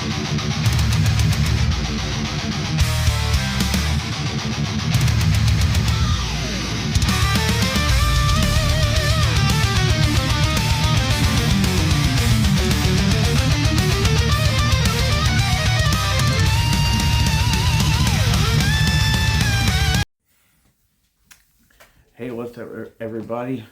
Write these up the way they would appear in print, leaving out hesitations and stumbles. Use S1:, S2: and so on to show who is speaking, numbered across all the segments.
S1: Hey, what's up, everybody?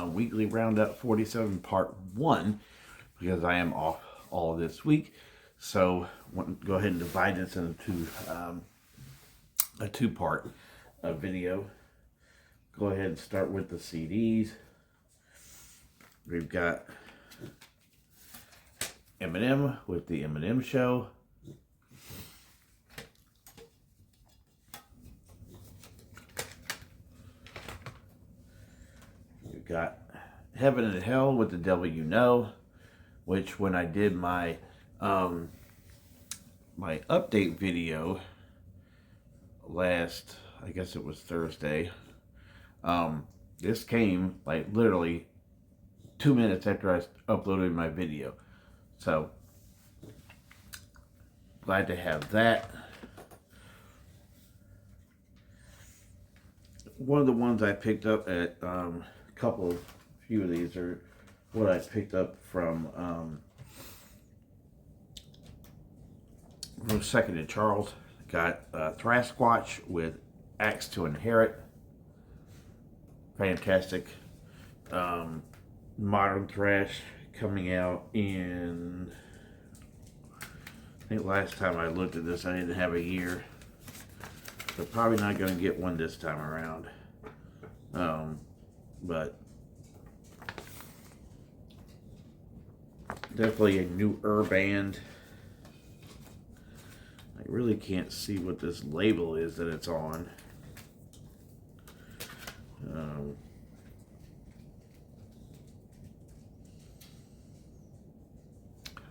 S1: Weekly Roundup 47 Part 1, because I am off all this week. So, I want to go ahead and divide this into a two-part video. Go ahead and start with the CDs. We've got Eminem with the Eminem Show. Got Heaven and Hell with the Devil You Know, which when I did my my update video last, I guess it was Thursday, this came like literally 2 minutes after I uploaded my video. So glad to have that. One of the ones I picked up at few of these are what I picked up from Second and Charles. Got Thrasquatch with Axe to Inherit. Fantastic. Modern thrash coming out in, I think last time I looked at this I didn't have a year. So probably not going to get one this time around. But definitely a newer band. I really can't see what this label is that it's on.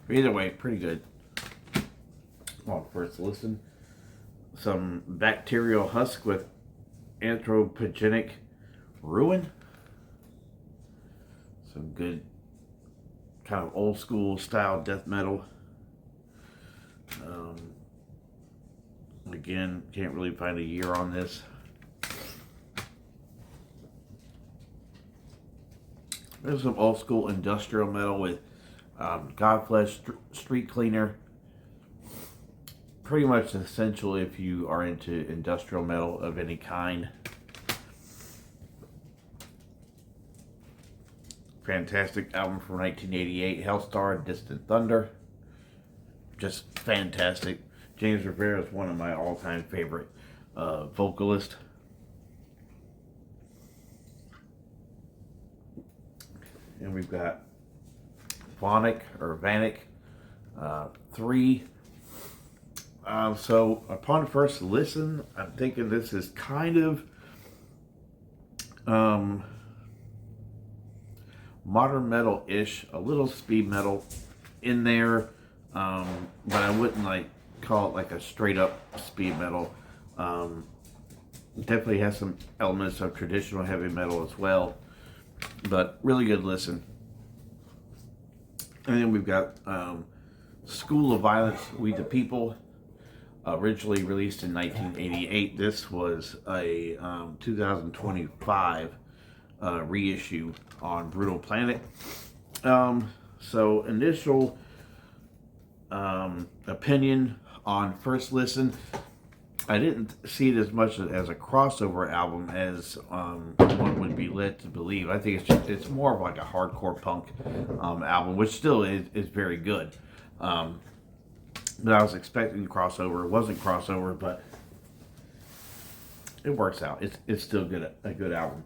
S1: Either way, pretty good. On first listen, some Bacterial Husk with Anthropogenic Ruin. Some good kind of old school style death metal. Again, can't really find a year on this. There's some old school industrial metal with Godflesh, Street Cleaner. Pretty much essential if you are into industrial metal of any kind. Fantastic album from 1988, Hellstar, Distant Thunder. Just fantastic. James Rivera is one of my all-time favorite vocalists. And we've got Vanek 3. So upon first listen, I'm thinking this is kind of modern metal-ish, a little speed metal in there, but I wouldn't call it like a straight up speed metal. Definitely has some elements of traditional heavy metal as well, but really good listen. And then we've got School of Violence, We the People, originally released in 1988. This was a 2025 reissue on Brutal Planet. So initial opinion on first listen, I didn't see it as much as a crossover album as one would be led to believe. I think it's more of like a hardcore punk album, which still is very good. But I was expecting crossover. It wasn't crossover, but it works out. It's still a good album.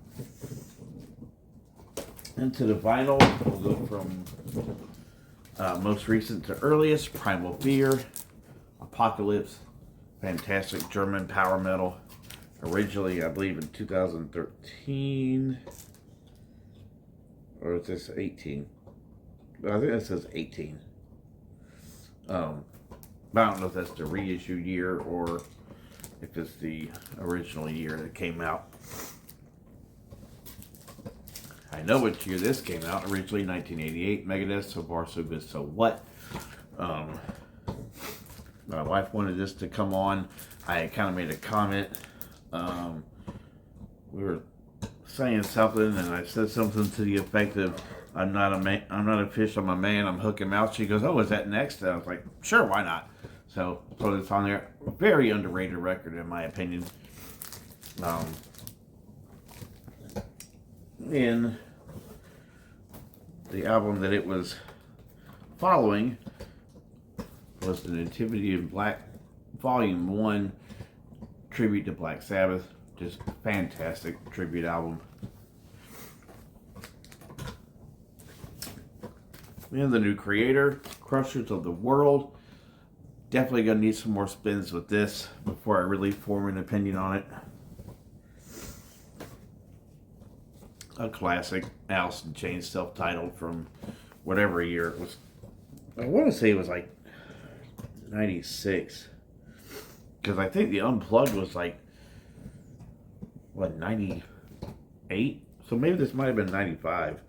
S1: Into the vinyl, we'll go from most recent to earliest. Primal Fear, Apocalypse, fantastic German power metal. Originally, I believe in 2013, or is this 18? I think it says 18. But I don't know if that's the reissue year or if it's the original year that came out. I know which year this came out. Originally 1988. Megadeth, So Far So Good So What. My wife wanted this to come on. I kind of made a comment. We were saying something, and I said something to the effect of, "I'm not a man. I'm not a fish. I'm a man. I'm hook and mouth." She goes, "Oh, is that next?" And I was like, "Sure, why not?" So put this on there. Very underrated record, in my opinion. In the album that it was following was the Nativity in Black Volume 1, tribute to Black Sabbath. Just fantastic tribute album. And the New Creator, Crushers of the World. Definitely gonna need some more spins with this before I really form an opinion on it. A classic, Alice in Chains, self-titled, from whatever year it was. I want to say it was like 96. Because I think the Unplugged was like, what, 98? So maybe this might have been 95.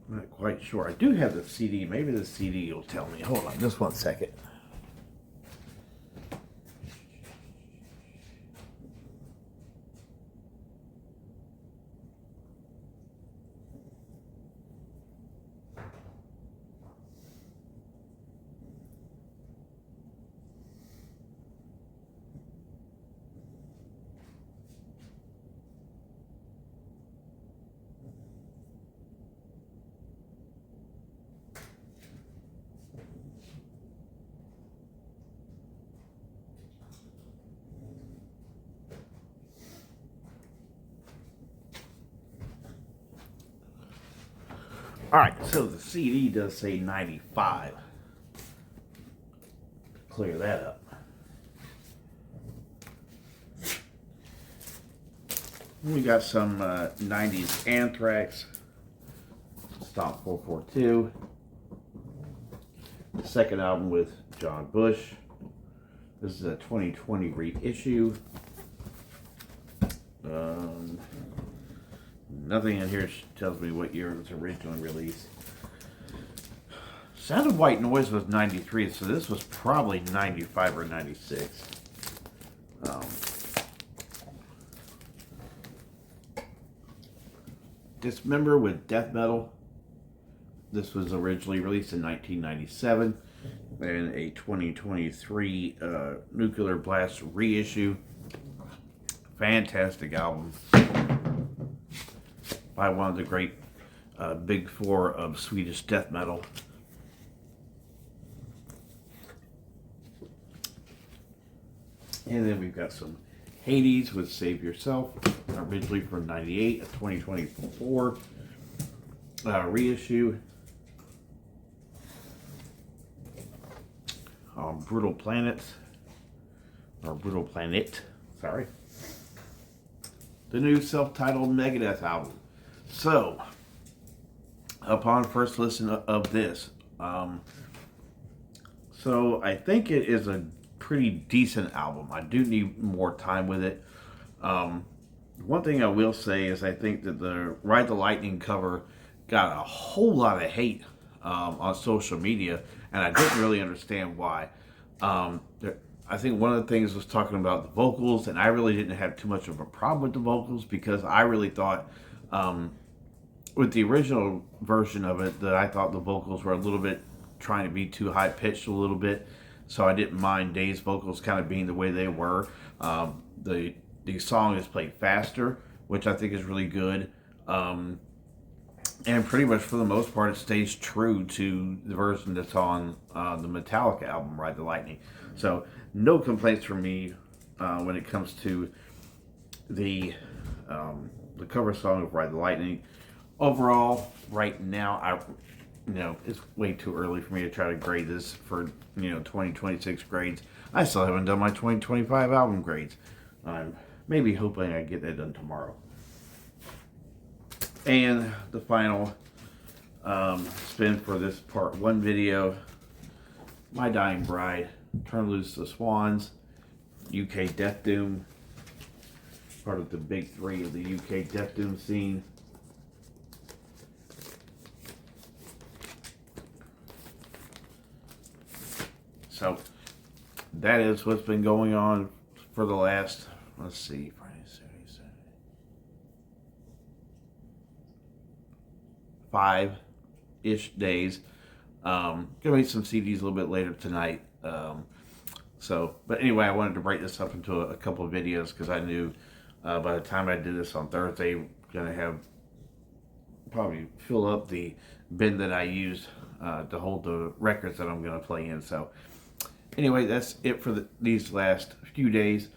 S1: Not quite sure. I do have the CD. Maybe the CD will tell me. Hold on just one second. Alright, so the CD does say 95. Clear that up. We got some 90s Anthrax, Stomp 442. The second album with John Bush. This is a 2020 reissue. Nothing in here tells me what year it was originally released. Sound of White Noise was 93, so this was probably 95 or 96. Dismember with Death Metal. This was originally released in 1997 and a 2023 Nuclear Blast reissue. Fantastic album by one of the great big four of Swedish death metal. And then we've got some Hades with Save Yourself, originally from 98, a 2024 reissue. Brutal Planets, or Brutal Planet, sorry. The new self-titled Megadeth album. So, upon first listen of this, so I think it is a pretty decent album. I do need more time with it. One thing I will say is I think that the Ride the Lightning cover got a whole lot of hate on social media, and I didn't really understand why. I think one of the things was talking about the vocals, and I really didn't have too much of a problem with the vocals because I really thought with the original version of it that I thought the vocals were a little bit trying to be too high pitched a little bit, so I didn't mind Dave's vocals kind of being the way they were. The song is played faster, which I think is really good, and pretty much for the most part it stays true to the version that's on the Metallica album, Ride the Lightning. So no complaints from me when it comes to the cover song of Ride the Lightning. Overall, right now, it's way too early for me to try to grade this for 2026 grades. I still haven't done my 2025 album grades. I'm maybe hoping I get that done tomorrow. And the final spin for this part 1 video, My Dying Bride, Turn Loose the Swans, UK Death Doom, part of the big 3 of the UK Death Doom scene. So that is what's been going on for the last, let's see, Friday, Saturday, Sunday, 5-ish days. Gonna make some CDs a little bit later tonight. But anyway, I wanted to break this up into a couple of videos because I knew by the time I did this on Thursday, I'm gonna have probably fill up the bin that I used to hold the records that I'm gonna play in. So anyway, that's it for these last few days.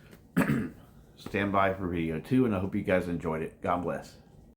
S1: Stand by for video 2, and I hope you guys enjoyed it. God bless.